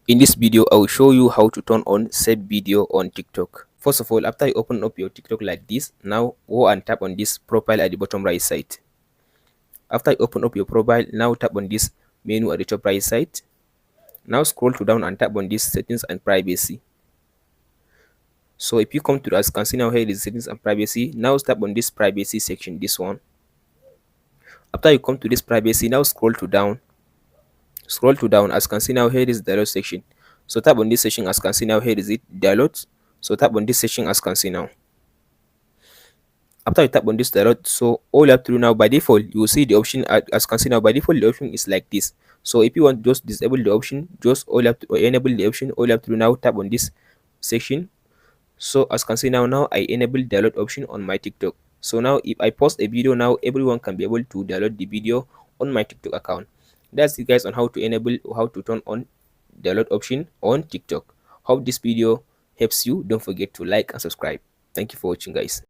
In this video, I will show you how to turn on save video on TikTok. First of all, after you open up your TikTok like this, now go and tap on this profile at the bottom right side. After you open up your profile, now tap on this menu at the top right side. Now scroll to down and tap on this settings and privacy. So if you come to, as you can see now, here is settings and privacy. Now tap on this privacy section, this one. After you come to this privacy, now scroll to down. Scroll to down, as you can see now, here is the download section. So tap on this section, as you can see now, here is it, download. So tap on this section, as you can see now. After you tap on this download, so all you have to do now, by default you will see the option, as you can see now, by default the option is like this. So if you want to just disable the option, just all you have to, or enable the option, all you have to do now, tap on this section. So as you can see now, I enable download option on my TikTok. So now if I post a video now, everyone can be able to download the video on my TikTok account. That's it guys, on how to enable or how to turn on download option on TikTok. Hope this video helps you. Don't forget to like and subscribe. Thank you for watching guys.